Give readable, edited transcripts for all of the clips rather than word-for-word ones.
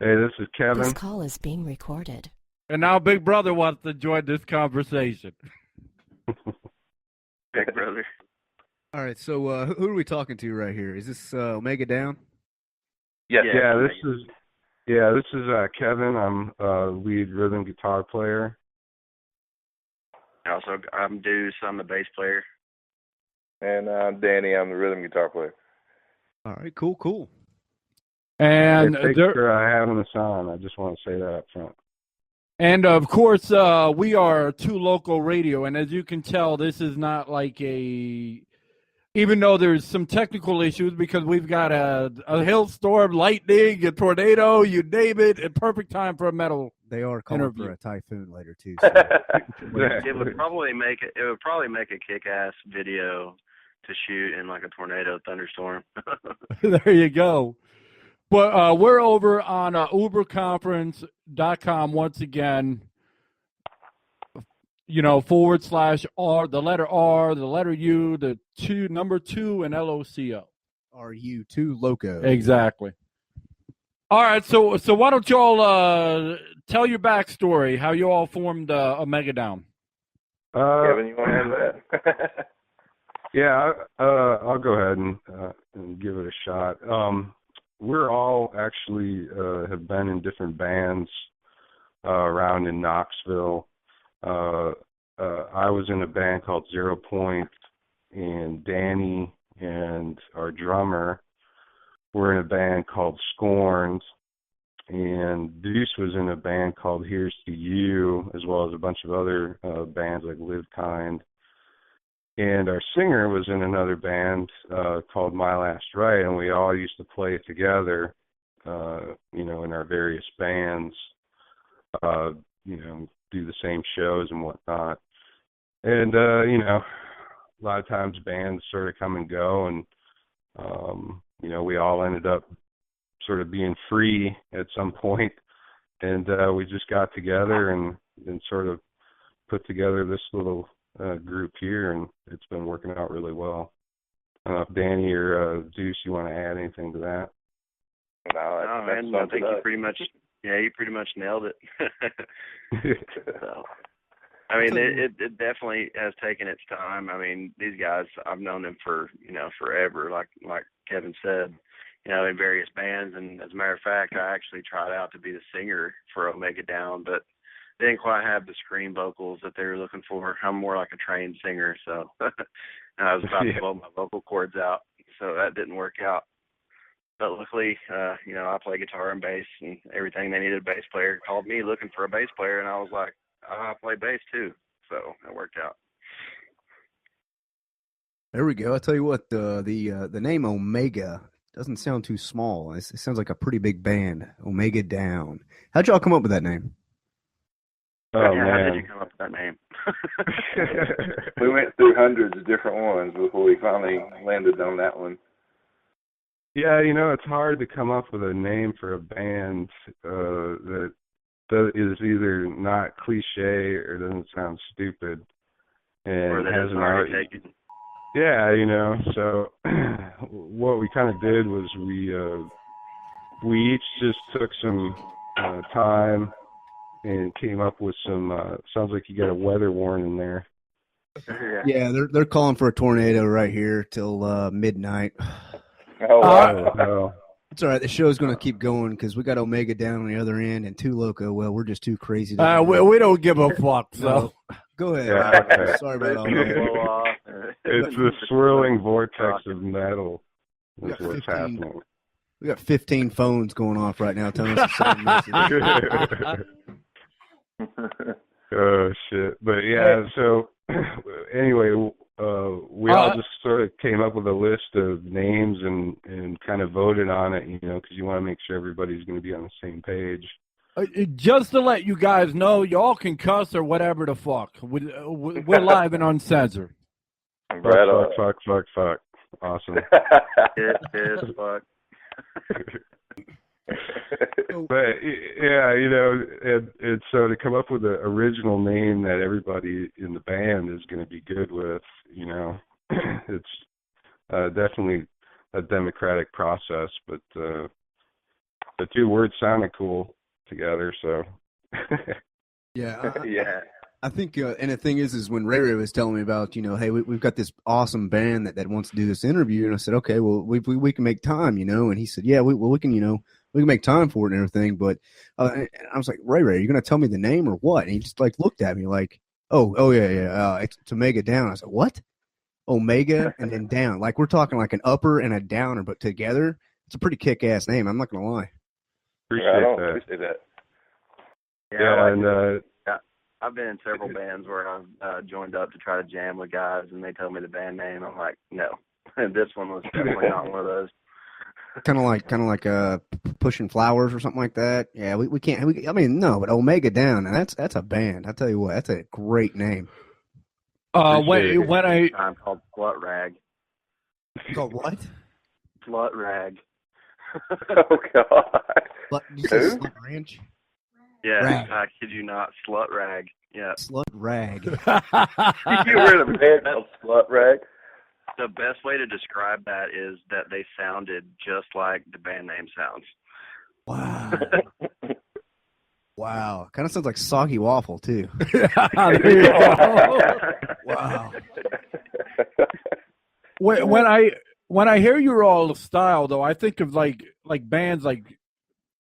Hey, this is This Kevin. call is being recorded. And now Big Brother wants to join this conversation. Big brother. All right, so who are we talking to right here? Is this Omega Down? Yes. This is Kevin. I'm lead rhythm guitar player. Also, I'm Deuce. I'm the bass player. And I'm Danny. I'm the rhythm guitar player. All right, cool. And Thanks for having us on. I just want to say that up front. And of course, we are Two Local Radio, and as you can tell, this is not like even though there's some technical issues because we've got a hailstorm, lightning, a tornado, you name it, a perfect time for a metal. They are calling interview. for a typhoon later too. So. It would probably make a kick-ass video to shoot in like a tornado thunderstorm. There you go. But we're over on uberconference.com once again, /R, the letter R, the letter U, the number 2, and LOCO. Are you too loco? Exactly. All right, so why don't y'all tell your backstory, how you all formed Omega Down? Kevin, you want to handle that? Yeah, I'll go ahead and give it a shot. We're all actually have been in different bands around in Knoxville. I was in a band called 0 Point, and Danny and our drummer were in a band called Scorned, and Deuce was in a band called Here's to You, as well as a bunch of other bands like Live Kind. And our singer was in another band called My Last Ride, and we all used to play together, in our various bands, do the same shows and whatnot. And, a lot of times bands sort of come and go, and, we all ended up sort of being free at some point, and we just got together and sort of put together this little group here, and it's been working out really well. I don't know if Danny or Deuce, you want to add anything to that? No, man, I think you pretty much nailed it. So, I mean, it definitely has taken its time. I mean, these guys, I've known them for, forever, like Kevin said, in various bands. And as a matter of fact, I actually tried out to be the singer for Omega Down, but they didn't quite have the scream vocals that they were looking for. I'm more like a trained singer, so I was about to blow my vocal cords out, so that didn't work out. But luckily, I play guitar and bass, and everything they needed a bass player called me looking for a bass player, and I was like, I play bass too, so it worked out. There we go. I tell you what, the name Omega doesn't sound too small. It sounds like a pretty big band. Omega Down. How'd y'all come up with that name? Oh, How man. did you come up with that name? We went through hundreds of different ones before we finally landed on that one. Yeah, it's hard to come up with a name for a band that is either not cliche or doesn't sound stupid. And Or that hasn't isn't already taken. Yeah, so what we kind of did was we each just took some time and came up with some, sounds like you got a weather warning there. Yeah, they're calling for a tornado right here till midnight. Oh, wow. Oh. It's all right. The show's going to keep going because we got Omega Down on the other end and Too Loco. Well, we're just too crazy. We don't give a fuck, so. No. Go ahead. Yeah, okay. Sorry about all that. It's the swirling vortex of metal is We got what's 15. happening. We got 15 phones going off right now telling us the same message. Oh, shit. But, yeah, so anyway, we all just sort of came up with a list of names and kind of voted on it, because you want to make sure everybody's going to be on the same page. Just to let you guys know, y'all can cuss or whatever the fuck. We're live and uncensored. Fuck. Awesome. It fuck. But, yeah, and so to come up with an original name that everybody in the band is going to be good with, it's definitely a democratic process, but the two words sounded cool together, so. Yeah. Yeah. I think, and the thing is when Ray Ray was telling me about, hey, we've got this awesome band that wants to do this interview, and I said, okay, well, we can make time, and he said, yeah, we can, we can make time for it and everything, but and I was like, Ray Ray, are you going to tell me the name or what? And he just like looked at me like, oh yeah, it's Omega Down. I said, what? Omega and then down. Like we're talking like an upper and a downer, but together, it's a pretty kick-ass name. I'm not going to lie. Appreciate that. Yeah, and I've been in several bands where I've joined up to try to jam with guys, and they tell me the band name. I'm like, no. And this one was definitely not one of those. Kind of like Pushing Flowers or something like that. Yeah, we can't. No, but Omega Down, and that's a band. I tell you what, that's a great name. I'm called Slut Rag. Called what? Slut Rag. Oh God. You say Slut Ranch? Yeah, Rag. I kid you not, Slut Rag. Yeah. Slut Rag. You were in a band called Slut Rag? The best way to describe that is that they sounded just like the band name sounds. Wow. Wow. Kind of sounds like Soggy Waffle, too. There you go. Wow. When I hear your all style, though, I think of like bands like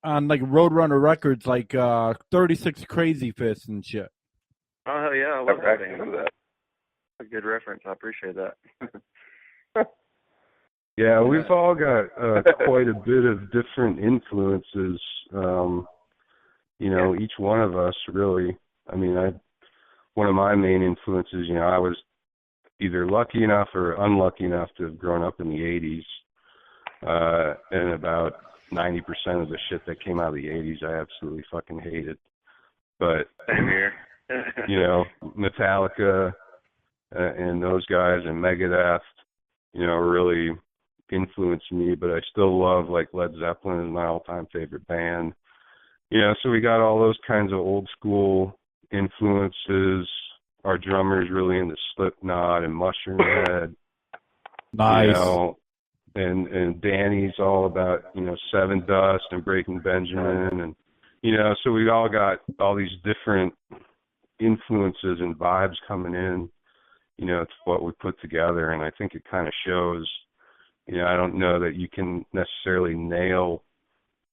on like Roadrunner Records, like 36 Crazy Fists and shit. Oh hell yeah, I love that band. That's a good reference. I appreciate that. yeah, we've all got quite a bit of different influences. Each one of us really. I mean, one of my main influences, I was either lucky enough or unlucky enough to have grown up in the 80s, and about 90% of the shit that came out of the 80s I absolutely fucking hated. But, Same here. Metallica and those guys and Megadeth, really influenced me, but I still love, like, Led Zeppelin is my all-time favorite band. So we got all those kinds of old school influences. Our drummer's really into Slipknot and Mushroom Head. Nice. And Danny's all about, Seven Dust and Breaking Benjamin. And, so we all got all these different influences and vibes coming in, to what we put together. And I think it kind of shows, I don't know that you can necessarily nail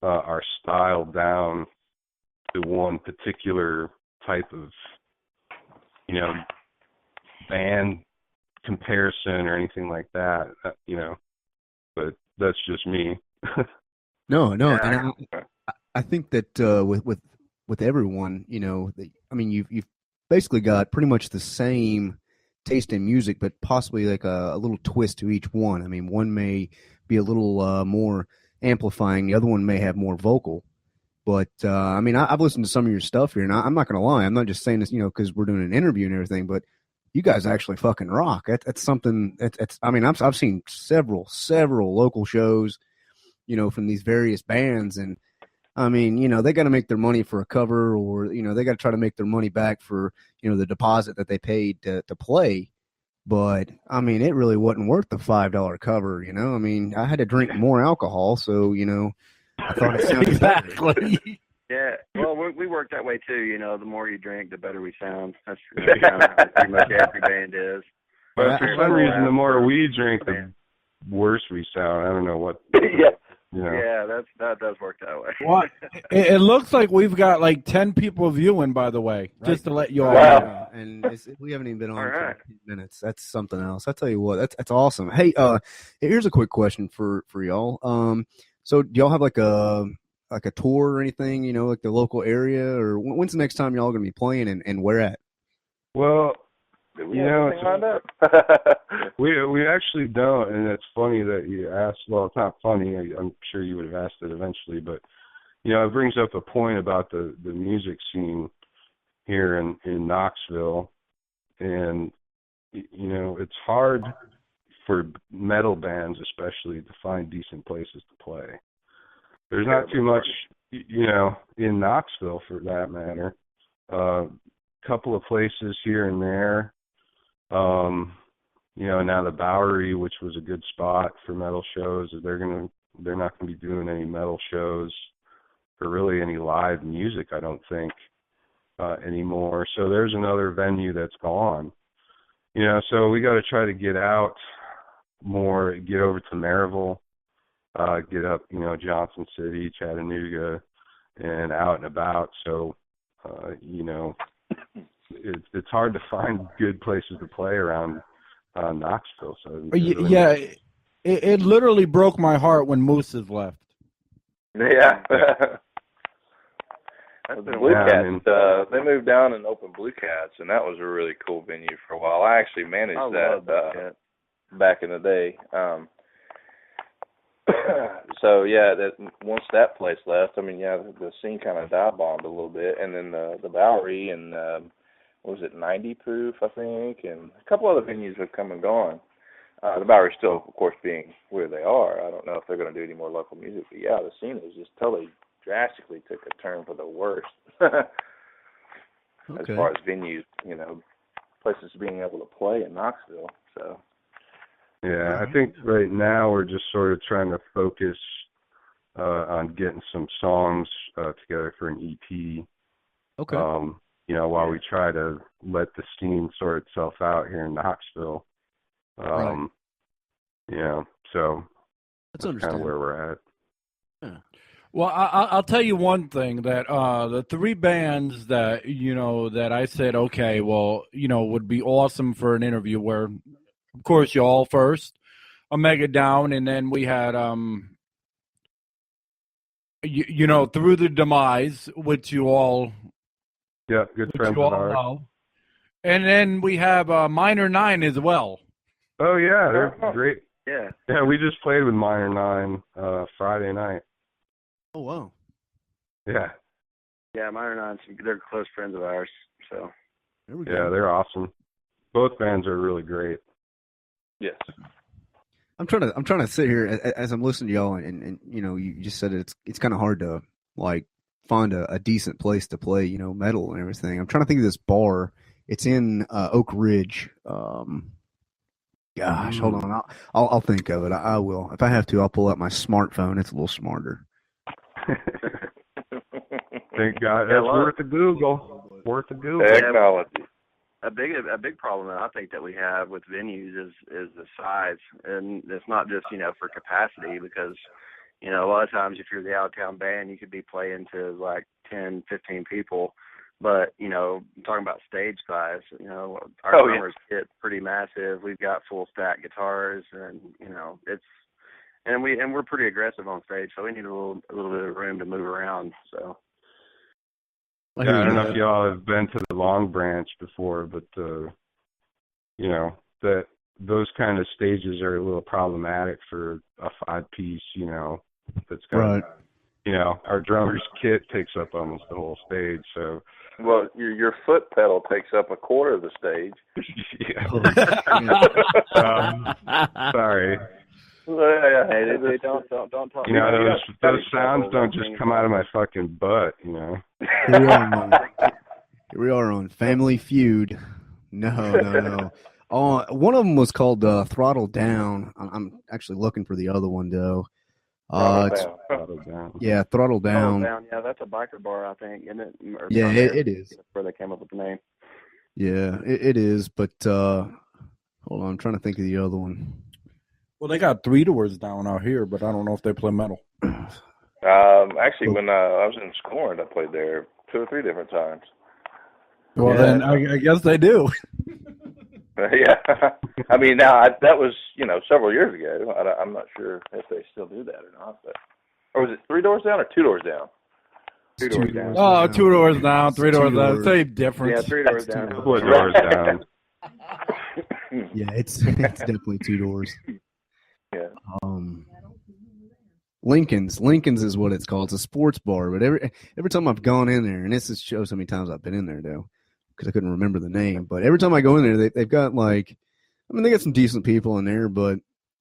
our style down to one particular type of, band comparison or anything like that, but that's just me. No, and I think that with everyone, you've basically got pretty much the same taste in music, but possibly like a little twist to each one. I mean, one may be a little more amplifying, the other one may have more vocal. But I've listened to some of your stuff here, and I'm not going to lie. I'm not just saying this, because we're doing an interview and everything, but you guys actually fucking rock. That's something. I've seen several local shows, from these various bands, and they got to make their money for a cover, or they got to try to make their money back for the deposit that they paid to play. But it really wasn't worth the $5 cover. I had to drink more alcohol, so I thought it sounded exactly. Yeah, well, we work that way too. The more you drink, the better we sound. That's kind of how pretty much every band is. But for some reason, the more we drink, the worse we sound. I don't know what. Yeah, that does work that way. Well, it looks like we've got like 10 people viewing, by the way, right. Just to let you all know. And we haven't even been on for 15 minutes. That's something else. I tell you what, that's awesome. Hey, here's a quick question for y'all. So do y'all have like a tour or anything, like the local area, or when's the next time y'all gonna be playing and where at? Well, we actually don't, and it's funny that you asked. Well, it's not funny. I'm sure you would have asked it eventually, but it brings up a point about the music scene here in Knoxville, and it's hard for metal bands especially to find decent places to play. There's not too much, in Knoxville for that matter. Couple of places here and there. Now the Bowery, which was a good spot for metal shows, they're not gonna be doing any metal shows. for really any live music, I don't think, anymore. So there's another venue that's gone. So we got to try to get out more, get over to Maryville, get up, Johnson City, Chattanooga, and out and about. So, it's hard to find good places to play around Knoxville. So it literally broke my heart when Moose's left. Yeah. The Blue Cats, they moved down and opened Blue Cats, and that was a really cool venue for a while. I actually managed that back in the day. So that once that place left, the scene kind of dive-bombed a little bit, and then the Bowery and what was it, 90 Proof, I think, and a couple other venues have come and gone. The Bowery still, of course, being where they are. I don't know if they're going to do any more local music, but the scene is just totally drastically took a turn for the worst. As far as venues, places being able to play in Knoxville. So. Yeah, I think right now we're just sort of trying to focus on getting some songs together for an EP. Okay. While we try to let the scene sort itself out here in Knoxville. Right. So that's kind of where we're at. Yeah. Well, I'll tell you one thing, that the three bands that, that I said, okay, well, would be awesome for an interview were, of course, y'all first, Omega Down, and then we had, Through the Demise, which you all... Yeah, good friends of ours. Know. And then we have Minor 9 as well. Oh, yeah, they're great. Yeah. Yeah, we just played with Minor 9 Friday night. Oh, wow. Yeah. Yeah, Minor 9, they're close friends of ours. So. There we go. Yeah, they're awesome. Both bands are really great. Yes. I'm trying to sit here as I'm listening to y'all, and you just said it's kind of hard to find a decent place to play, metal and everything. I'm trying to think of this bar. It's in Oak Ridge. Gosh, hold on. I'll think of it. I will. If I have to, I'll pull out my smartphone. It's a little smarter. Thank God. That's worth a Google. Worth a Google. Technology. A big problem that I think that we have with venues is the size, and it's not just for capacity, because a lot of times if you're the out of town band, you could be playing to like 10, 15 people, but talking about stage size, our drummers get pretty massive. We've got full stack guitars, and we're pretty aggressive on stage, so we need a little bit of room to move around. So. I don't know if y'all have been to the Long Branch before, but that those kind of stages are a little problematic for a 5-piece. That's kind of, our drummer's kit takes up almost the whole stage. So. Well, your foot pedal takes up a quarter of the stage. Sorry. Hey, they don't talk. Those sounds don't just come out of my fucking butt. Here we are on Family Feud. No. One of them was called Throttle Down. I'm actually looking for the other one though. Throttle Down. Yeah, Throttle Down. Yeah, that's a biker bar, I think, isn't it? Yeah, it is. That's where they came up with the name. Yeah, it is. But hold on, I'm trying to think of the other one. Well, they got 3 doors down out here, but I don't know if they play metal. Actually, when I was in Scorn, I played there 2 or 3 different times. Well, then I guess they do. Yeah. That was, several years ago. I'm not sure if they still do that or not. Or was it 3 doors down or 2 doors down? 2 doors down. Oh, 2 doors down, 3 doors down. Same difference. Yeah, 3 doors down. 4 doors down. Yeah, it's definitely 2 doors. Yeah. Lincoln's is what it's called. It's a sports bar, but every time I've gone in there, and this just shows how many times I've been in there though, because I couldn't remember the name. But every time I go in there, they've got they got some decent people in there, but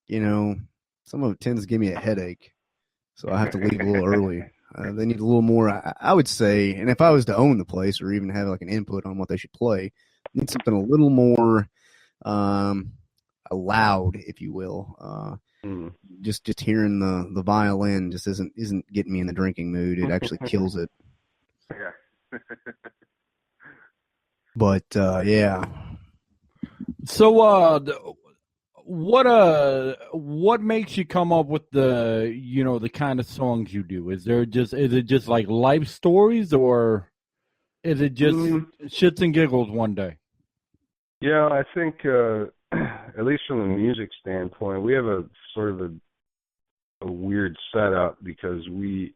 some of it tends to give me a headache, so I have to leave a little early. They need a little more, I would say, and if I was to own the place or even have an input on what they should play, need something a little more loud, if you will. Just hearing the violin just isn't getting me in the drinking mood. It actually kills it. Yeah. But yeah. So what makes you come up with the kind of songs you do? Is it just like life stories, or is it just shits and giggles one day? Yeah, I think at least from the music standpoint, we have a sort of a weird setup because we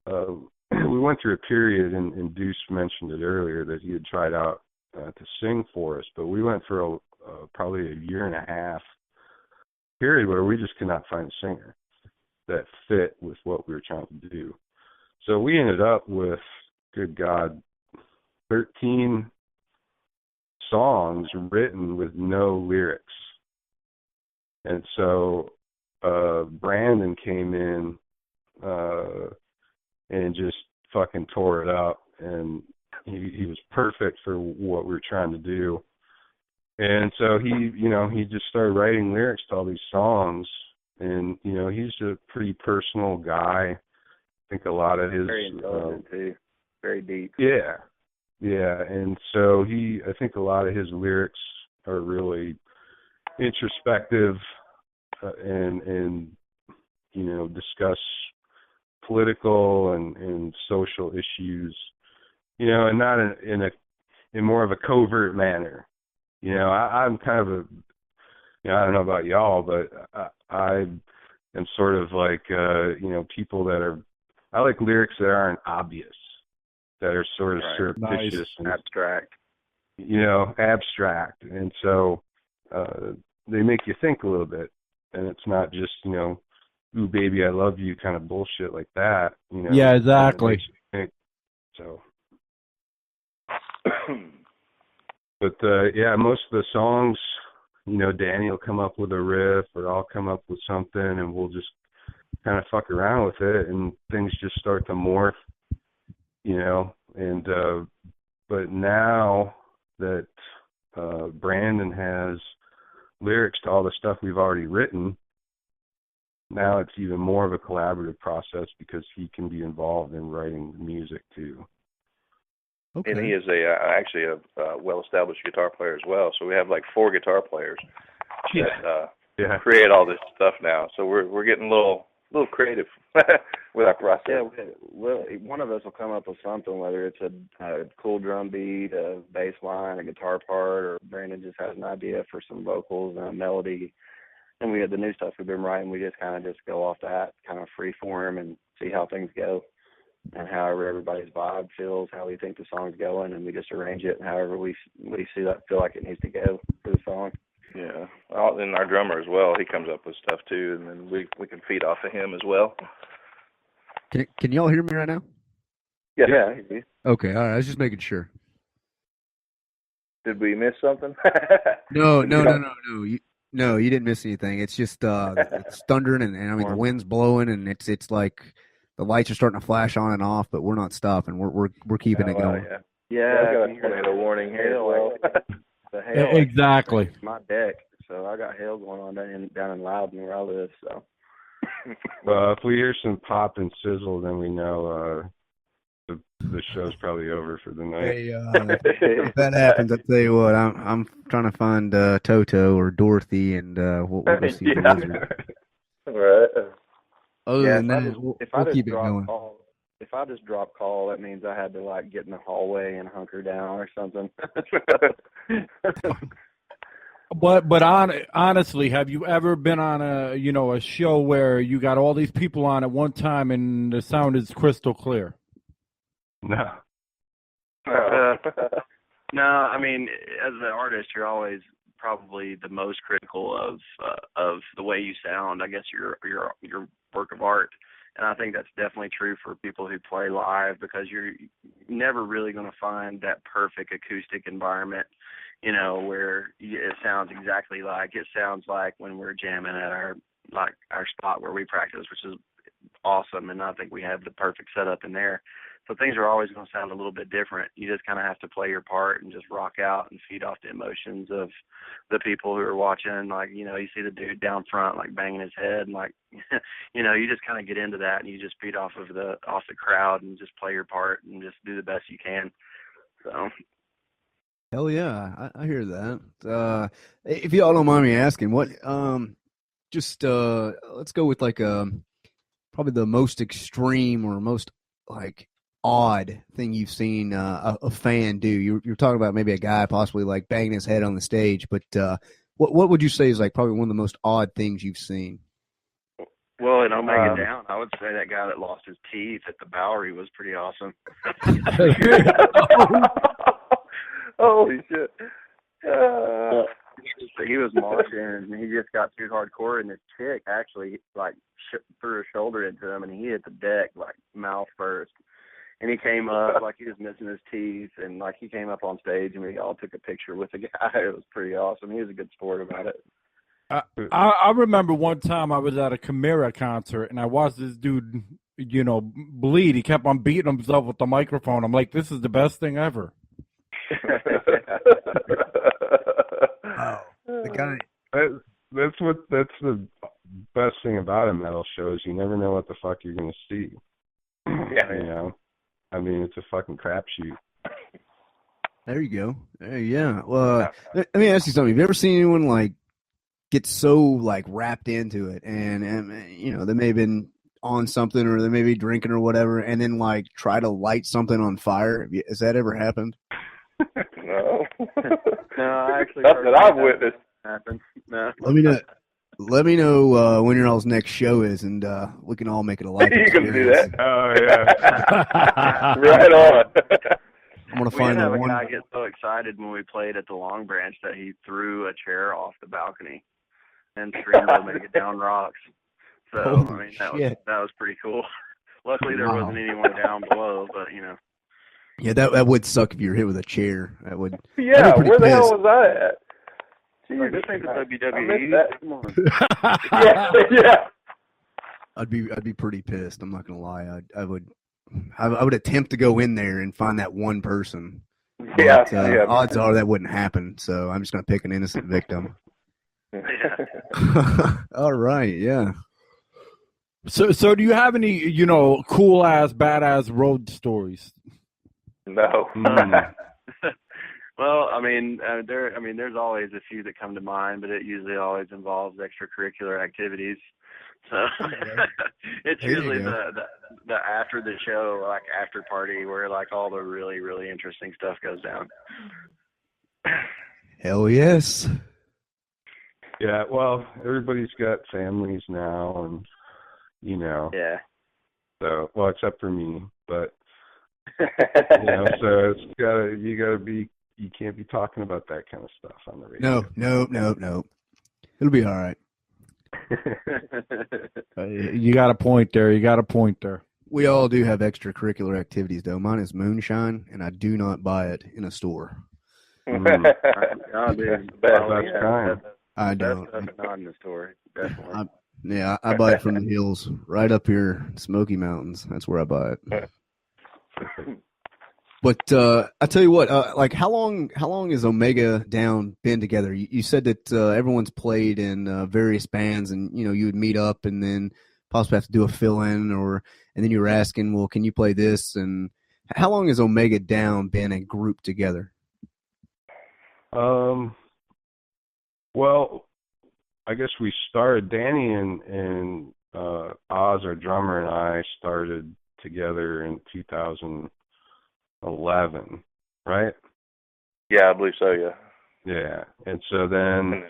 went through a period, and Deuce mentioned it earlier that he had tried out to sing for us, but we went for probably a year and a half period where we just could not find a singer that fit with what we were trying to do. So we ended up with, good God, 13 songs written with no lyrics. And so Brandon came in and just fucking tore it up, and he was perfect for what we were trying to do. And so he just started writing lyrics to all these songs, and he's a pretty personal guy. I think a lot of his very intelligent too, very deep. Yeah, and so I think a lot of his lyrics are really introspective and discuss political and social issues, and not in more of a covert manner. I'm kind of I don't know about y'all, but I am sort of like, people that I like lyrics that aren't obvious, that are sort of surreptitious and abstract. Abstract. And so they make you think a little bit, and it's not just, ooh, baby, I love you kind of bullshit like that. Yeah, exactly. So. But, most of the songs, Danny will come up with a riff, or I'll come up with something, and we'll just kind of fuck around with it, and things just start to morph, and but now that Brandon has lyrics to all the stuff we've already written, now it's even more of a collaborative process because he can be involved in writing music too. Okay. And he is actually a well-established guitar player as well. So we have like 4 guitar players that create all this stuff now. So we're getting a little creative with our process. Yeah, well, one of us will come up with something, whether it's a cool drum beat, a bass line, a guitar part, or Brandon just has an idea for some vocals and a melody. And we have the new stuff we've been writing. We just kind of just go off that, kind of free form, and see how things go. And however everybody's vibe feels, how we think the song's going, and we just arrange it however we see that feel like it needs to go for the song. Yeah, and our drummer as well. He comes up with stuff too, and then we can feed off of him as well. Can y'all hear me right now? Yeah. Okay, all right. I was just making sure. Did we miss something? No. You didn't miss anything. It's just it's thundering, and I mean the wind's blowing, and it's like the lights are starting to flash on and off, but we're not stopping. We're keeping it going. Yeah. I got a tornado warning here as well. The hail, exactly. My deck, so I got hail going on down in Loudon where I live. So, well, if we hear some pop and sizzle, then we know the show's probably over for the night. Hey, if that happens, I tell you what, I'm trying to find Toto or Dorothy, and we'll go see the Wizard. Right. Other than that, we'll keep it going. If I just drop call, that means I had to get in the hallway and hunker down or something. But honestly, have you ever been on a show where you got all these people on at one time and the sound is crystal clear? No. No, I mean, as an artist, you're always probably the most critical of the way you sound. I guess your work of art. And I think that's definitely true for people who play live, because you're never really going to find that perfect acoustic environment, where it sounds exactly like it sounds like when we're jamming at our spot where we practice, which is awesome. And I think we have the perfect setup in there. So things are always going to sound a little bit different. You just kind of have to play your part and just rock out and feed off the emotions of the people who are watching. Like, you know, you see the dude down front, like, banging his head, and, like, you know, you just kind of get into that, and you just feed off the crowd and just play your part and just do the best you can. So. Hell yeah, I hear that. If y'all don't mind me asking, what let's go with like probably the most extreme or most like odd thing you've seen a fan do. You're talking about maybe a guy possibly like banging his head on the stage, but what would you say is like probably one of the most odd things you've seen? Well, in Omega Down, I would say that guy that lost his teeth at the Bowery was pretty awesome. Holy shit. He was marching, and he just got too hardcore, and this chick actually, like, threw her shoulder into him, and he hit the deck, like, mouth first. And he came up, like, he was missing his teeth, and, like, he came up on stage, and we all took a picture with the guy. It was pretty awesome. He was a good sport about it. I remember one time I was at a Chimera concert, and I watched this dude, you know, bleed. He kept on beating himself with the microphone. I'm like, this is the best thing ever. Wow. The guy. That's the best thing about a metal show is you never know what the fuck you're gonna see. Yeah. You know, I mean, it's a fucking crapshoot. There you go. Yeah. Well, let me ask you something. Have you ever seen anyone like get so like wrapped into it, and you know they may have been on something or they may be drinking or whatever, and then like try to light something on fire? Has that ever happened? No. No, I actually Not that I've witnessed. Happen. No. Let me know when your all's next show is, and we can all make it a life You can do experience. that. Oh yeah. Right on. I'm gonna We find had that a one. guy get so excited when we played at the Long Branch that he threw a chair off the balcony and screamed "Omega Down rocks." So Holy I mean that shit. was pretty cool. Luckily there Wow. wasn't anyone down below, but you know. Yeah, that would suck if you were hit with a chair. That would. Yeah, I'd be pretty where the hell pissed. was I at? Like, this Jesus, ain't the I WWE. missed that. Come on. Yeah. I'd be pretty pissed. I'm not gonna lie. I would attempt to go in there and find that one person. Yeah. But, odds are that wouldn't happen. So I'm just gonna pick an innocent victim. Yeah. All right. Yeah. So do you have any, you know, cool ass, badass road stories? No. Well, I mean, there's always a few that come to mind, but it usually always involves extracurricular activities. So it's There you usually go. the after the show, like after party, where like all the really, really interesting stuff goes down. Hell yes. Yeah, well, everybody's got families now, and you know, Yeah. so well, except for me, but you know, so you can't be talking about that kind of stuff on the radio. No. It'll be all right. You got a point there. We all do have extracurricular activities, though. Mine is moonshine, and I do not buy it in a store. Oh, dude. That's kind. I That's don't. stuff not in the store, definitely. Yeah, I buy it from the hills, right up here, Smoky Mountains. That's where I buy it. But I tell you what, like how long has Omega Down been together? You said that everyone's played in various bands, and you know you would meet up and then possibly have to do a fill-in, and then you were asking, well, can you play this? And how long has Omega Down been a group together? Well, I guess we started. Danny and Oz, our drummer, and I started together in 2011, right? Yeah, I believe so. Yeah. Yeah, and so then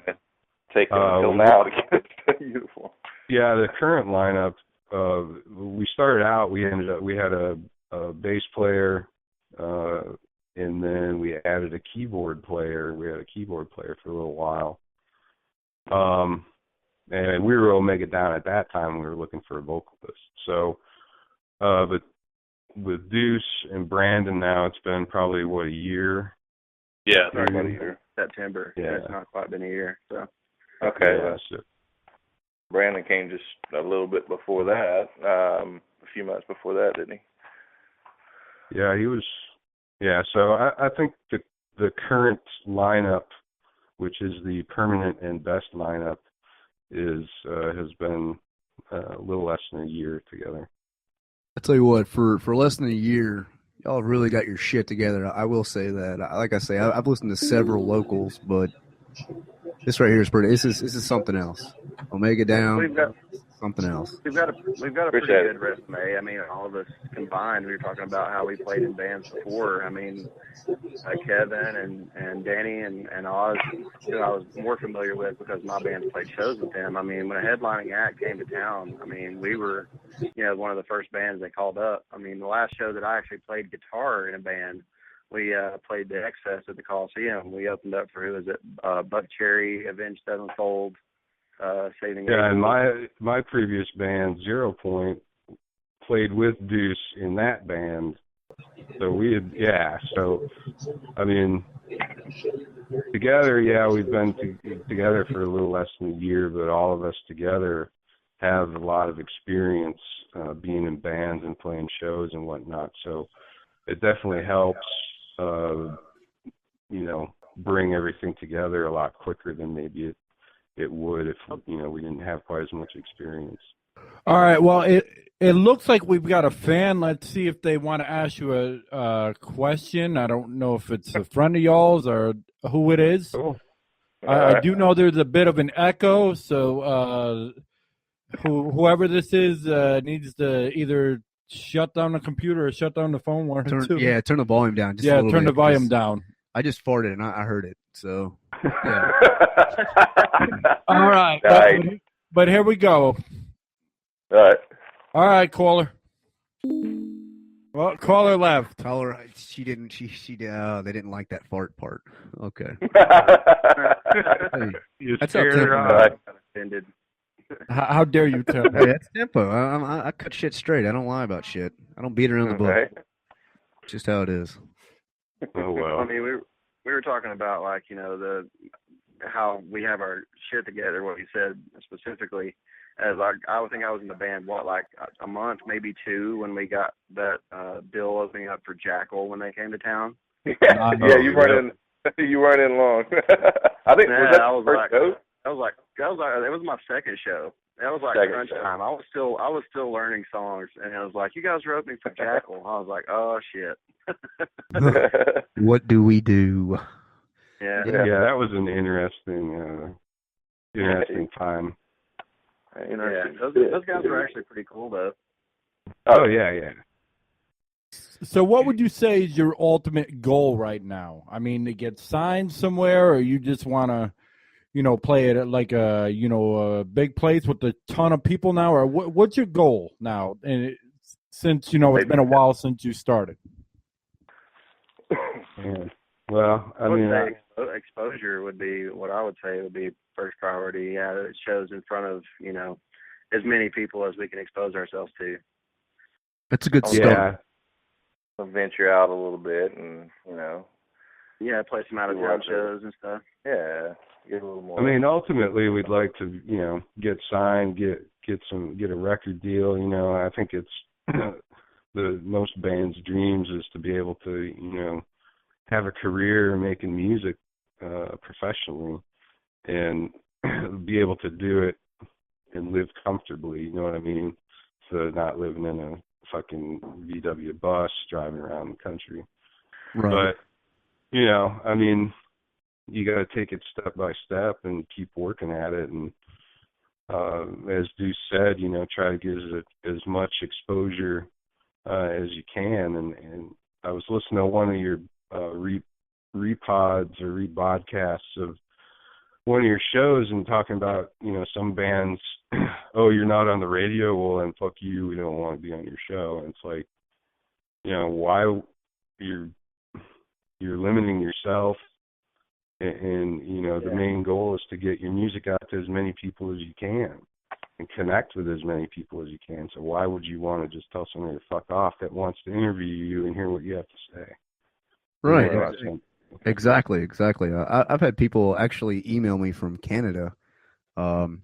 Take them until now to get it beautiful. Yeah, the current lineup. We started out. We had a bass player, and then we added a keyboard player. We had a keyboard player for a little while. And we were Omega Down at that time. We were looking for a vocalist. So, but with Deuce and Brandon now, it's been probably a year. Yeah, it's about a year. September. Yeah. It's not quite been a year. So. Okay. Yeah, so, Brandon came just a little bit before that, a few months before that, didn't he? Yeah, he was. Yeah, so I think the current lineup, which is the permanent and best lineup, has been a little less than a year together. I tell you what, for less than a year, y'all have really got your shit together. I will say that. Like I say, I've listened to several locals, but this right here is pretty. This is something else. Omega Down, something else. We've got a pretty good resume. I mean, all of us combined. We were talking about how we played in bands before. I mean, Kevin and Danny and Oz, who I was more familiar with because my band played shows with them. I mean, when a headlining act came to town, I mean, we were, one of the first bands they called up. I mean, the last show that I actually played guitar in a band, we played the X-Fest at the Coliseum. We opened up for, who was it, Buck Cherry, Avenged Sevenfold, Saving Yeah, Grace. and my previous band, 0 Point, played with Deuce in that band. So so, I mean, together, we've been together for a little less than a year, but all of us together have a lot of experience being in bands and playing shows and whatnot. So it definitely helps, bring everything together a lot quicker than maybe it would if, we didn't have quite as much experience. All right. Well, it looks like we've got a fan. Let's see if they want to ask you a question. I don't know if it's a friend of y'all's or who it is. Cool. I do know there's a bit of an echo, so whoever this is needs to either shut down the computer or shut down the phone. One or two. Yeah, turn the volume down. Just turn the volume down. I just farted and I heard it. So, yeah. All right. Nice. But here we go. All right, caller. Well, caller left. Caller, she didn't. They didn't like that fart part. Okay. You That's scared Offended. How dare you tell me? Hey, that's tempo. I cut shit straight. I don't lie about shit. I don't beat around the bush. Right. It's just how it is. Oh, well. I mean, we were talking about, like, how we have our shit together. What you said specifically, as I think I was in the band like a month, maybe two, when we got that bill opening up for Jackal when they came to town. You weren't in. You weren't in long. I think was that the first show? It was my second show. That was like crunch time. I was still learning songs, and it was like, you guys are opening for Jackal. I was like, oh shit. What do we do? Yeah, that was an interesting time. Those guys were actually pretty cool though. Oh yeah. So what would you say is your ultimate goal right now? I mean, to get signed somewhere, or you just want to, play it at like a big place with a ton of people now, or what's your goal now? And since it's been a while since you started. Yeah. Well, I mean, exposure would be what I would say would be first priority. Yeah, it shows in front of as many people as we can expose ourselves to. That's a good start. Yeah. Venture out a little bit, and play some out of town shows and stuff. Yeah, get a little more. I mean, ultimately, we'd like to get signed, get a record deal. I think it's the most bands' dreams is to be able to have a career making music professionally and be able to do it and live comfortably, you know what I mean? So not living in a fucking VW bus driving around the country. Right. But, I mean, you got to take it step by step and keep working at it. And as Deuce said, try to get as much exposure as you can. And I was listening to one of your repods or rebodcasts of one of your shows and talking about, some bands, oh, you're not on the radio, well, then fuck you, we don't want to be on your show. And it's like, why you're limiting yourself, and the main goal is to get your music out to as many people as you can and connect with as many people as you can. So why would you want to just tell somebody to fuck off that wants to interview you and hear what you have to say? Right. Exactly. I've had people actually email me from Canada. One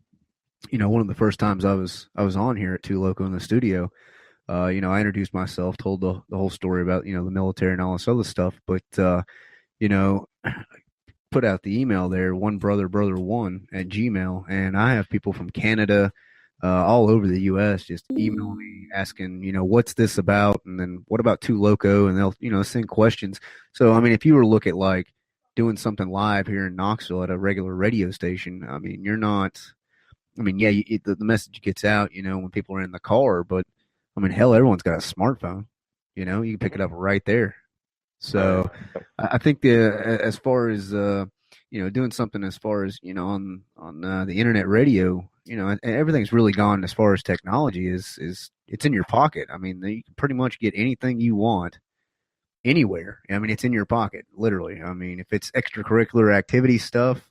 of the first times I was on here at Two Loco in the studio, I introduced myself, told the whole story about, the military and all this other stuff, but, put out the email there, onebrother1@gmail, and I have people from Canada, all over the U.S. just email me asking, what's this about, and then what about Two Loco, and they'll, send questions. So, I mean, if you were to look at like doing something live here in Knoxville at a regular radio station, I mean, you're not. I mean, yeah, the message gets out, when people are in the car, but I mean, hell, everyone's got a smartphone. You can pick it up right there. So I think as far as doing something as far as on the internet radio, everything's really gone as far as technology is it's in your pocket. I mean, you can pretty much get anything you want anywhere. I mean, it's in your pocket, literally. I mean, if it's extracurricular activity stuff,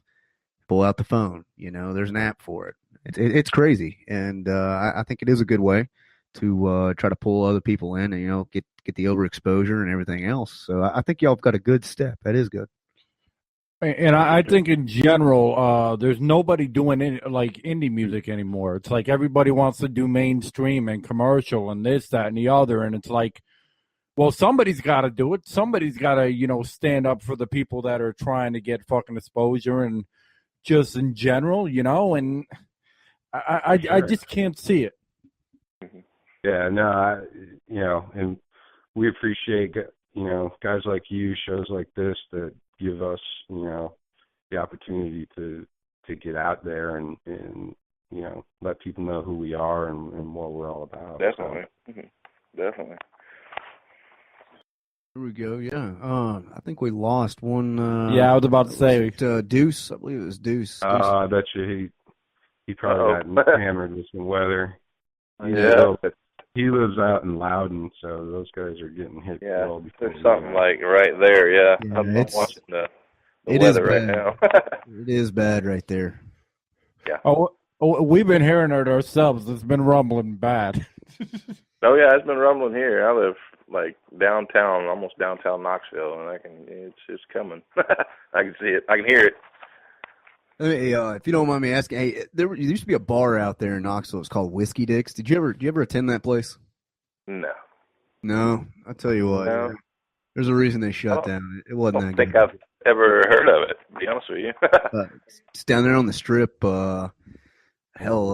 pull out the phone. There's an app for it. It's crazy, and I think it is a good way to try to pull other people in and get the overexposure and everything else. So I think y'all have got a good step. That is good. And I think in general, there's nobody doing like indie music anymore. It's like everybody wants to do mainstream and commercial and this, that, and the other. And it's like, well, somebody's got to do it. Somebody's got to, stand up for the people that are trying to get fucking exposure and just in general, and I just can't see it. Yeah, no, and we appreciate, guys like you, shows like this that give us, the opportunity to get out there and let people know who we are and what we're all about. Definitely. So. Definitely. Here we go. Yeah. I think we lost one. Yeah, I was about to say. Deuce. I believe it was Deuce. I bet you he probably got hammered with some weather. He lives out in Loudon, so those guys are getting hit. Yeah, well before there's something like right there. Yeah, I'm watching the weather right now. It is bad right there. Yeah. Oh, we've been hearing it ourselves. It's been rumbling bad. Oh yeah, it's been rumbling here. I live like downtown, almost downtown Knoxville, and it's coming. I can see it. I can hear it. Hey, if you don't mind me asking, hey, there used to be a bar out there in Knoxville. It's called Whiskey Dick's. Did you ever attend that place? No. I'll tell you what. No. There's a reason they shut down. It wasn't that good. I don't think I've ever heard of it, to be honest with you. It's down there on the strip. Hell,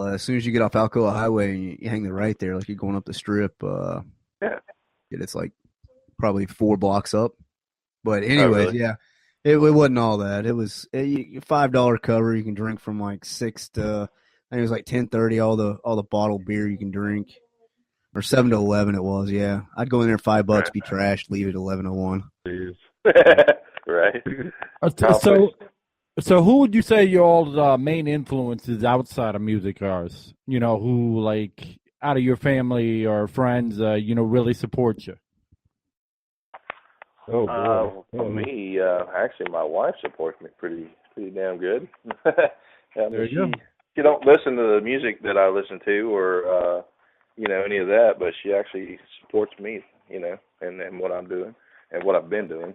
as soon as you get off Alcoa Highway and you hang the right there, like you're going up the strip. Yeah. It's like probably 4 blocks up. But anyways, really? Yeah. It wasn't all that. It was a $5 cover. You can drink from like 6 to, I think it was like 10:30. All the bottled beer you can drink, or 7 to 11 it was. Yeah, I'd go in there $5, be trashed, leave at 11:01. Right. So who would you say your all main influences outside of music are? Who like out of your family or friends, really support you? Oh, boy. For me, actually, my wife supports me pretty damn good. There you go. She don't listen to the music that I listen to or, any of that, but she actually supports me, and what I'm doing and what I've been doing.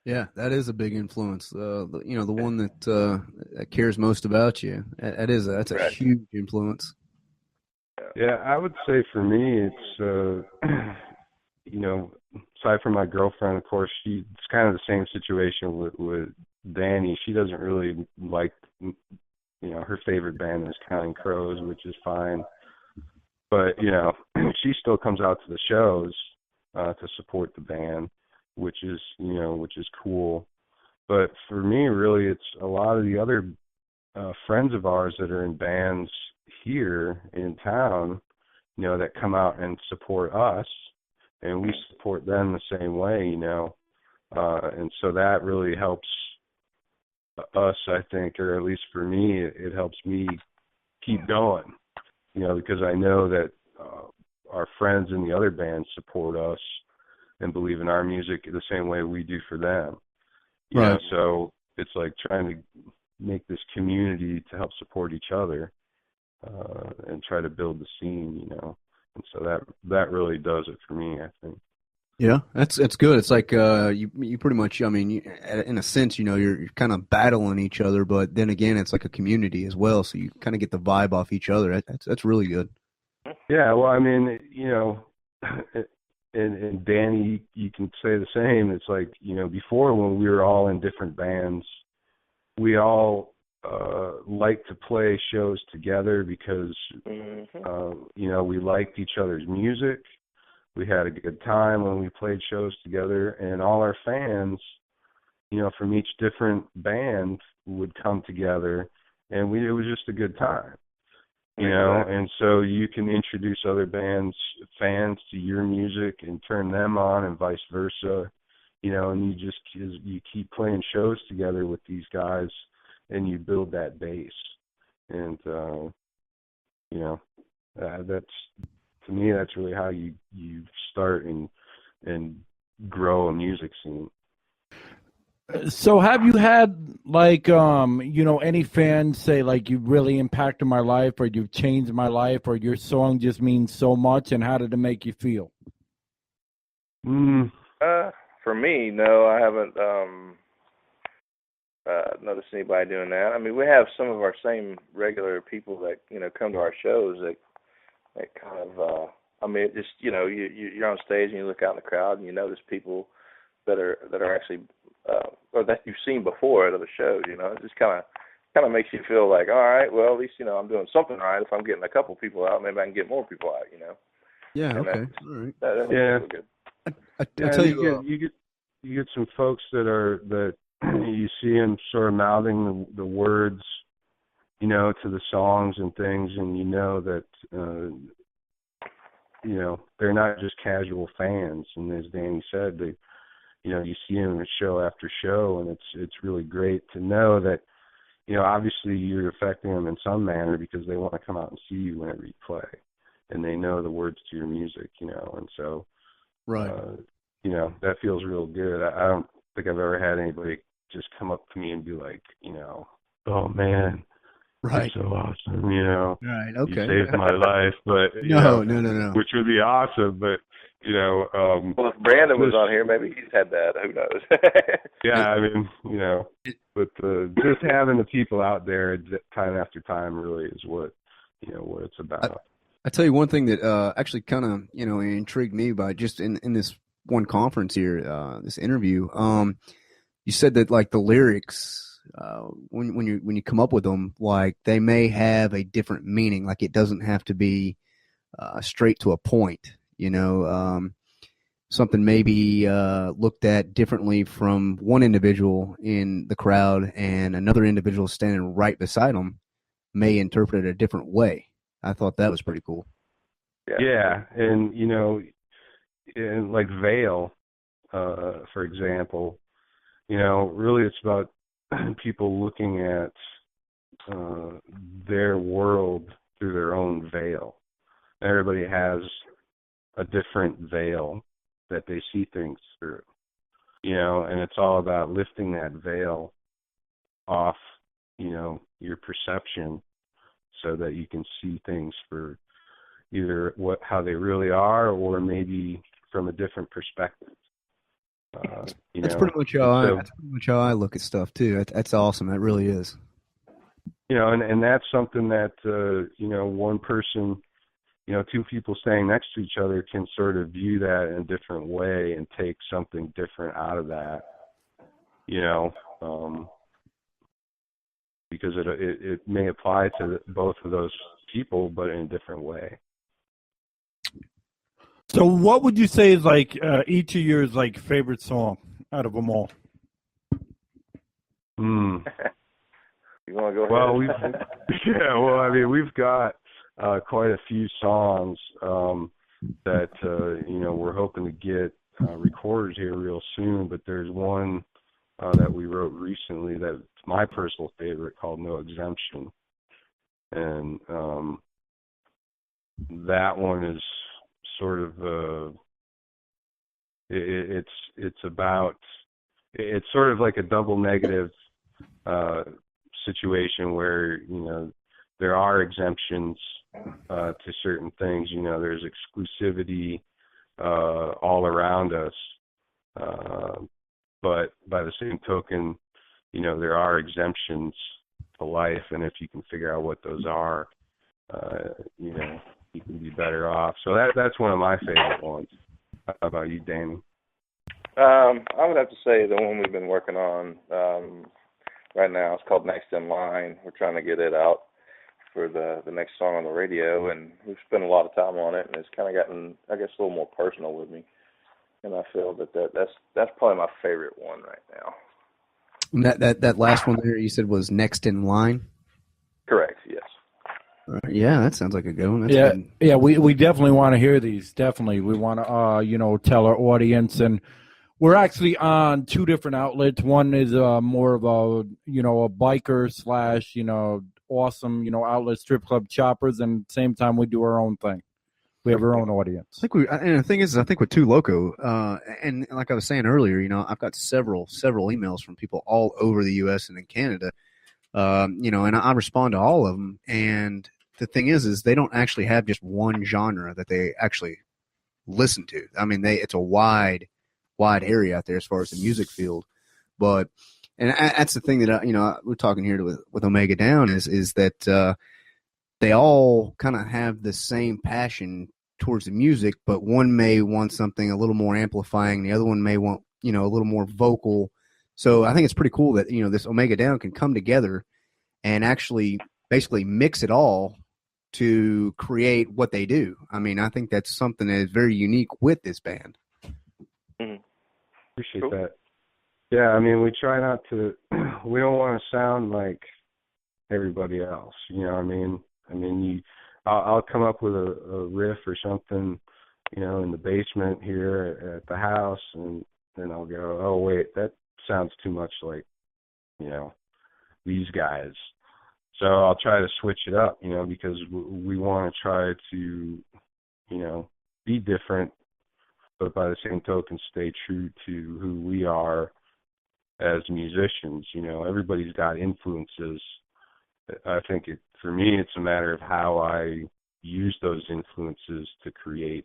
Yeah, that is a big influence. The one that cares most about you. That's a huge influence. Yeah, I would say for me, it's, aside from my girlfriend, of course, it's kind of the same situation with Danny. She doesn't really like, her favorite band is Counting Crows, which is fine. But, she still comes out to the shows to support the band, which is cool. But for me, really, it's a lot of the other friends of ours that are in bands here in town, that come out and support us. And we support them the same way, and so that really helps us, I think, or at least for me, it helps me keep going, because I know that our friends in the other bands support us and believe in our music the same way we do for them. Right. So it's like trying to make this community to help support each other and try to build the scene, And so that really does it for me, I think. Yeah, that's good. It's like you pretty much. I mean, in a sense, you're kind of battling each other, but then again, it's like a community as well. So you kind of get the vibe off each other. That's really good. Yeah, well, I mean, and Danny, you can say the same. It's like, before when we were all in different bands, we all liked to play shows together because, we liked each other's music. We had a good time when we played shows together, and all our fans, from each different band would come together, and it was just a good time. And so you can introduce other bands, fans to your music and turn them on and vice versa, and you keep playing shows together with these guys and you build that base. And, that's, to me, that's really how you start and grow a music scene. So have you had any fans say like you really impacted my life or you've changed my life or your song just means so much, and how did it make you feel? For me, no, I haven't noticed anybody doing that. I mean, we have some of our same regular people that, come to our shows that kind of it just, you're on stage and you look out in the crowd and you notice people that are actually or that you've seen before at other shows. It just kind of makes you feel like, all right, well, at least I'm doing something right. If I'm getting a couple people out, maybe I can get more people out. Yeah. And okay. All right. That's really good. I tell you, you get some folks that you see them sort of mouthing the words, to the songs and things, and that they're not just casual fans. And as Danny said, they. You see them show after show, and it's really great to know that, obviously you're affecting them in some manner because they want to come out and see you whenever you play, and they know the words to your music, and so, right. That feels real good. I don't think I've ever had anybody just come up to me and be like, oh man, right, you're so awesome, right, okay, you saved my life, but no, which would be awesome, but. Well, if Brandon was on here, maybe he's had that. Who knows? Yeah, I mean, but just having the people out there time after time really is what it's about. I tell you one thing that actually kind of intrigued me by just in this one conference here, this interview. You said that like the lyrics, when you come up with them, like they may have a different meaning. Like it doesn't have to be straight to a point. Something may be looked at differently from one individual in the crowd, and another individual standing right beside them may interpret it a different way. I thought that was pretty cool. Yeah, and in like Veil, for example, really it's about people looking at their world through their own veil. Everybody has a different veil that they see things through, and it's all about lifting that veil off, your perception so that you can see things for either how they really are or maybe from a different perspective. That's pretty much how I look at stuff too. That's awesome. That really is. And that's something that, one person, two people standing next to each other can sort of view that in a different way and take something different out of that, because it may apply to both of those people, but in a different way. So what would you say is like each of yours like favorite song out of them all? You want to go ahead? Well, we've got quite a few songs that we're hoping to get recorded here real soon, but there's one that we wrote recently that's my personal favorite called No Exemption, and that one is sort of it's sort of like a double negative situation where there are exemptions to certain things. There's exclusivity all around us, but by the same token, there are exemptions to life, and if you can figure out what those are, you you can be better off. So that's one of my favorite ones. How about you, Danny? I would have to say the one we've been working on right now is called Next in Line. We're trying to get it out for the next song on the radio, and we've spent a lot of time on it, and it's kind of gotten, I guess, a little more personal with me. And I feel that's probably my favorite one right now. And that last one there you said was Next in Line? Correct, yes. Yeah, that sounds like a good one. That's yeah, good. yeah. We definitely want to hear these. Definitely, we want to tell our audience, and we're actually on two different outlets. One is more of a a biker slash awesome outlet, strip club choppers, and at the same time we do our own thing. We have our own audience. And the thing is, I think with Too Loco, and like I was saying earlier, I've got several emails from people all over the U.S. and in Canada, and I respond to all of them. And the thing is they don't actually have just one genre that they actually listen to. I mean, it's a wide area out there as far as the music field. But, and that's the thing that, we're talking here with Omega Down is that they all kind of have the same passion towards the music, but one may want something a little more amplifying. The other one may want, a little more vocal. So I think it's pretty cool that, this Omega Down can come together and actually basically mix it all to create what they do. I mean, I think that's something that is very unique with this band. Mm-hmm. Appreciate that. Yeah, I mean, we try not to, we don't want to sound like everybody else, you know what I mean? I'll come up with a riff or something, in the basement here at the house, and then I'll go, oh, wait, that sounds too much like, these guys. So I'll try to switch it up, because we want to try to, be different, but by the same token, stay true to who we are as musicians. Everybody's got influences. I think for me, it's a matter of how I use those influences to create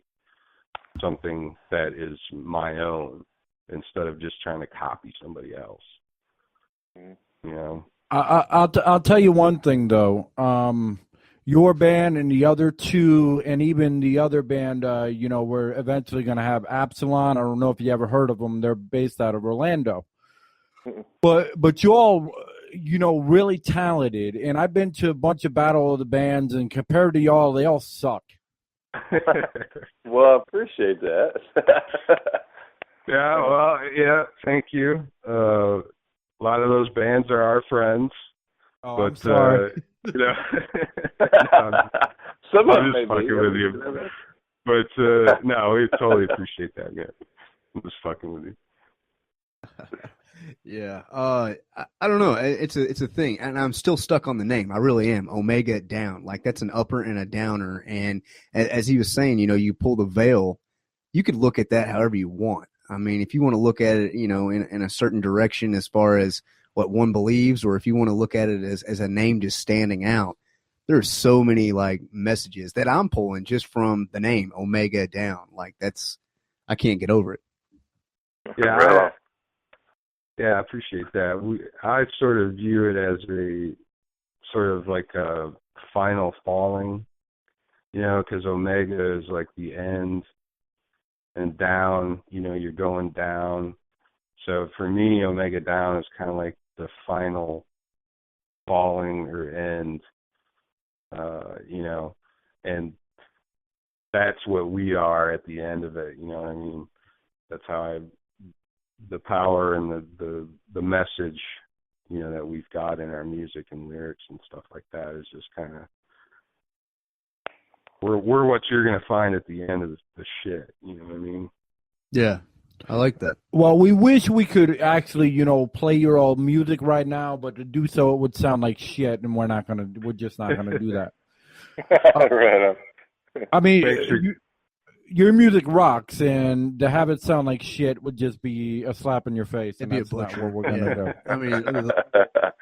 something that is my own instead of just trying to copy somebody else. I'll tell you one thing though. Your band and the other two, and even the other band, we're eventually going to have Absalon. I don't know if you ever heard of them. They're based out of Orlando. But you all, really talented. And I've been to a bunch of Battle of the Bands, and compared to y'all, they all suck. Well, I appreciate that. Yeah, thank you. A lot of those bands are our friends. Oh, but, I'm sorry. I'm just fucking with you. But, no, we totally appreciate that, man. I'm just fucking with you. Yeah. I don't know. It's a thing. And I'm still stuck on the name. I really am. Omega Down. Like, that's an upper and a downer. And as he was saying, you pull the veil, you could look at that however you want. I mean, if you want to look at it, in a certain direction as far as what one believes, or if you want to look at it as a name just standing out, there's so many like messages that I'm pulling just from the name Omega Down. Like, I can't get over it. Yeah. I appreciate that. I sort of view it as a sort of like a final falling, because Omega is like the end, and down, you're going down. So for me, Omega Down is kind of like the final falling or end, and that's what we are at the end of it. You know what I mean? That's how the power and the message, that we've got in our music and lyrics and stuff like that is just kind of, we're what you're going to find at the end of the shit. You know what I mean? Yeah. I like that. Well, we wish we could actually, play your old music right now, but to do so, it would sound like shit, and we're just not gonna do that. Right on. I mean, your music rocks, and to have it sound like shit would just be a slap in your face. It'd and be that's a butcher. not what we're gonna do. I mean,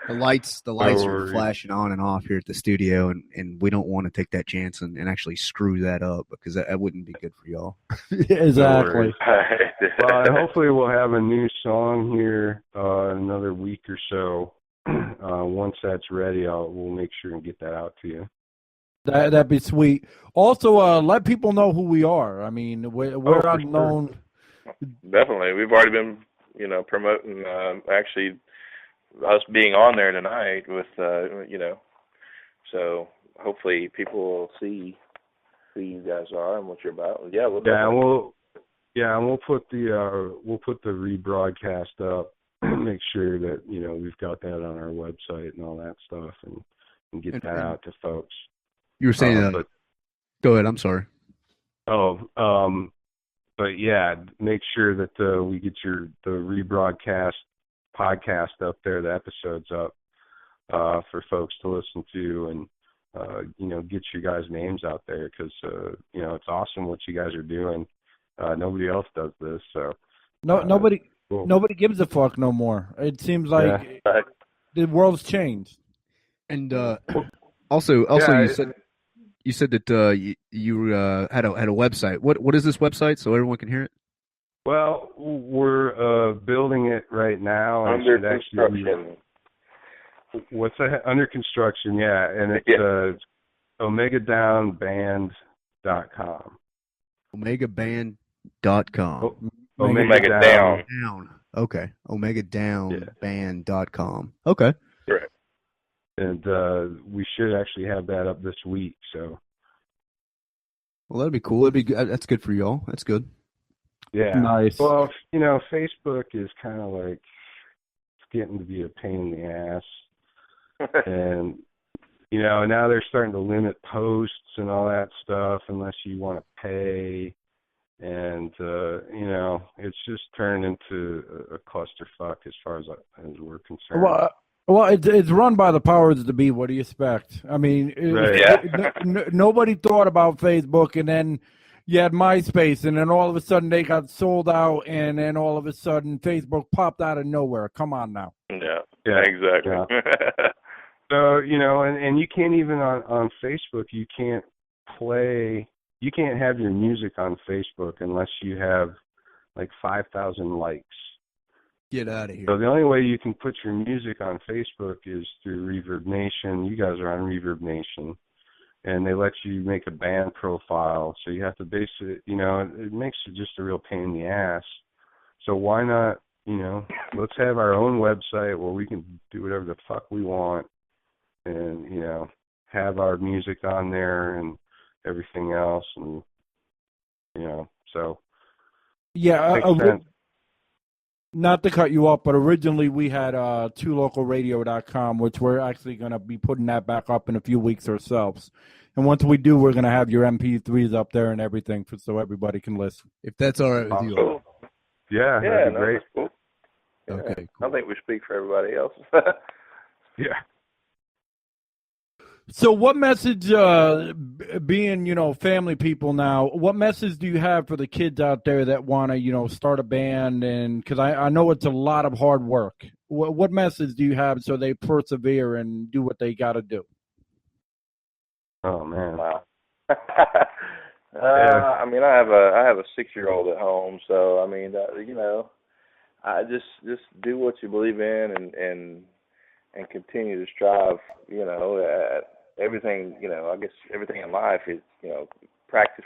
the lights are flashing on and off here at the studio, and we don't want to take that chance and actually screw that up, because that wouldn't be good for y'all. Exactly. Well, and hopefully we'll have a new song here in another week or so. Once that's ready, we'll make sure and get that out to you. That'd be sweet. Also, let people know who we are. I mean, we're unknown. Sure. Definitely, we've already been, promoting actually us being on there tonight with, so hopefully people will see who you guys are and what you're about. Yeah, and we'll put the rebroadcast up. Make sure that we've got that on our website and all that stuff, and get that out to folks. You were saying, but go ahead. I'm sorry. But yeah, make sure that we get the rebroadcast podcast up there, the episodes up for folks to listen to, and get you guys' names out there, because it's awesome what you guys are doing. Nobody else does this, so nobody cool. Nobody gives a fuck no more. It seems like the world's changed. And also, you said that you had a website. What is this website so everyone can hear it? Well, we're building it right now. Under construction. What's that? Under construction, yeah. And it's OmegaDownBand.com. OmegaBand.com. Omega Down. Okay. OmegaDownBand.com. Okay. Correct. And we should actually have that up this week. So. Well, that'd be cool. That's good for y'all. That's good. Yeah. Nice. Well, Facebook is kind of like, it's getting to be a pain in the ass. And, now they're starting to limit posts and all that stuff unless you want to pay. And, it's just turned into a clusterfuck as far as we're concerned. Well, it's run by the powers that be. What do you expect? I mean, nobody thought about Facebook, and then you had MySpace, and then all of a sudden they got sold out, and then all of a sudden Facebook popped out of nowhere. Come on now. Yeah, exactly. Yeah. So, and you can't even on Facebook, you can't have your music on Facebook unless you have like 5,000 likes. Get out of here. So the only way you can put your music on Facebook is through Reverb Nation. You guys are on Reverb Nation, and they let you make a band profile. So you have to base it, it makes it just a real pain in the ass. So why not, let's have our own website where we can do whatever the fuck we want, and, have our music on there and everything else. And, so. Yeah. Not to cut you off, but originally we had twolocalradio.com, which we're actually going to be putting that back up in a few weeks ourselves. And once we do, we're going to have your MP3s up there and everything so everybody can listen. If that's all right with you. Cool. Yeah, that'd be great. Cool. Yeah. Okay, I cool. think we speak for everybody else. Yeah. So what message, being, family people now, what message do you have for the kids out there that want to, start a band? And because I know it's a lot of hard work. What message do you have so they persevere and do what they got to do? Oh, man. Wow. I mean, I have a 6-year-old at home, so I mean, I just do what you believe in and continue to strive. At everything. I guess everything in life is practice.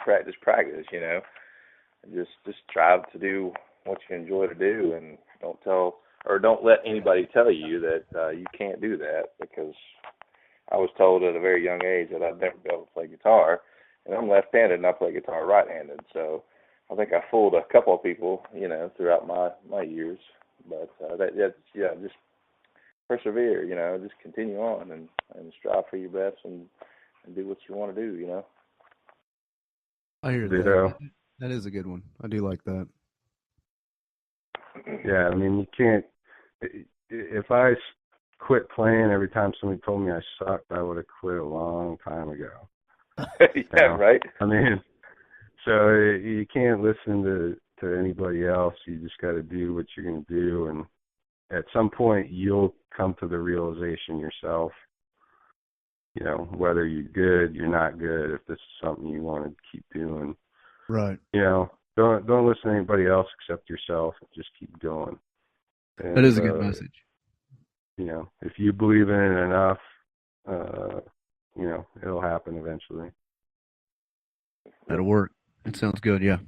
Just strive to do what you enjoy to do, and don't let anybody tell you that you can't do that, because I was told at a very young age that I'd never be able to play guitar. And I'm left-handed, and I play guitar right-handed. So I think I fooled a couple of people, throughout my years. But just persevere, just continue on and strive for your best and do what you want to do, I hear that. That is a good one. I do like that. Yeah, I mean, you can't. If I quit playing every time somebody told me I sucked, I would have quit a long time ago. Yeah, right. I mean, so you can't listen to anybody else. You just got to do what you're going to do, and at some point you'll come to the realization yourself, whether you're good, you're not good, if this is something you want to keep doing. Right. Don't listen to anybody else except yourself. Just keep going. And, that is a good message. If you believe in it enough, it'll happen eventually. That'll work. That sounds good. Yeah.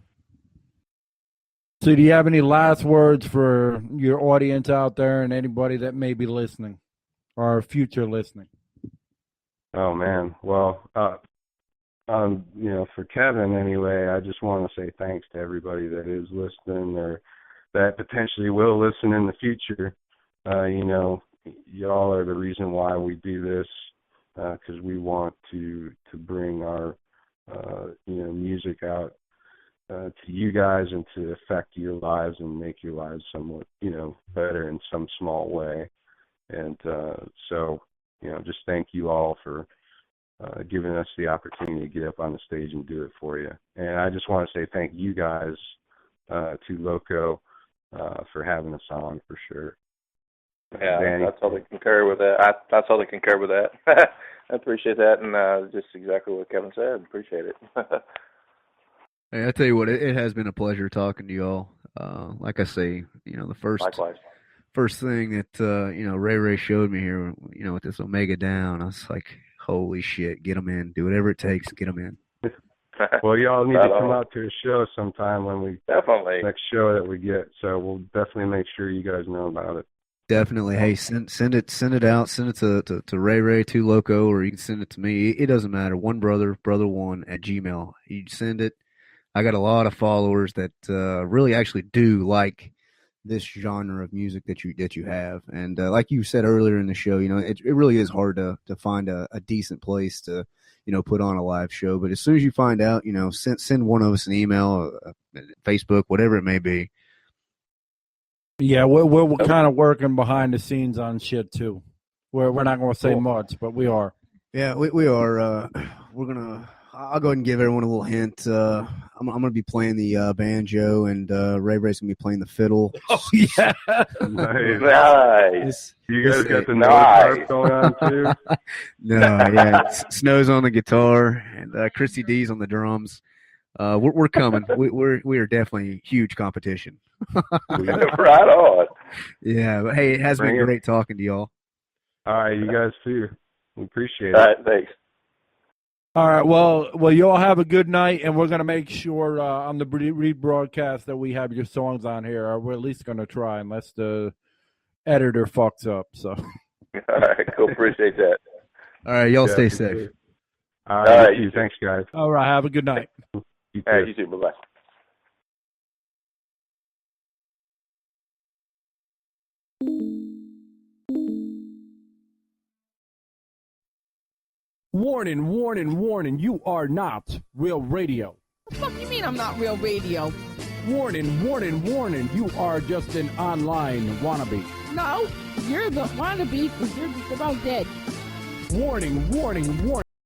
So do you have any last words for your audience out there and anybody that may be listening or future listening? Oh man. Well, for Kevin anyway, I just want to say thanks to everybody that is listening or that potentially will listen in the future. Y'all are the reason why we do this, because we want to bring our music out to you guys and to affect your lives and make your lives somewhat better in some small way. And so just thank you all for giving us the opportunity to get up on the stage and do it for you. And I just want to say thank you guys to Loco for having us on for sure. Yeah, Danny. I totally concur with that. I totally concur with that. I appreciate that, and just exactly what Kevin said. Appreciate it. Hey, I tell you what, it has been a pleasure talking to y'all. Like I say, the Likewise. first thing that Ray showed me here, with this Omega Down, I was like, holy shit, get them in, do whatever it takes, get them in. Well, y'all need to come out to a show sometime when we definitely next show that we get. So we'll definitely make sure you guys know about it. Definitely. Hey, send it out. Send it to Ray Too Loco, or you can send it to me. It doesn't matter. onebrother1@gmail. You send it. I got a lot of followers that really actually do like this genre of music that you have, and like you said earlier in the show, it really is hard to find a decent place to put on a live show. But as soon as you find out, send one of us an email, Facebook, whatever it may be. Yeah, we're kind of working behind the scenes on shit too. We're not going to say much, but we are. Yeah, we are. I'll go ahead and give everyone a little hint. I'm going to be playing the banjo, and Ray's going to be playing the fiddle. Oh yeah, nice. You guys got the noise part going on too? No, yeah, Snow's on the guitar, and Christy D's on the drums. We're coming. We are definitely huge competition. Right on. Yeah, but hey, it has been great talking to y'all. All right, you guys too. We appreciate it. All right, thanks. All right, well, you all have a good night, and we're gonna make sure on the rebroadcast that we have your songs on here. Or we're at least gonna try, unless the editor fucks up. So. All right, cool. Appreciate that. All right, y'all stay safe. All right, you too. Thanks, guys. All right, have a good night. All right, you too. Bye-bye. Warning, warning, warning, you are not real radio. What the fuck you mean I'm not real radio? Warning, warning, warning, you are just an online wannabe. No, you're the wannabe because you're just about dead. Warning, warning, warning.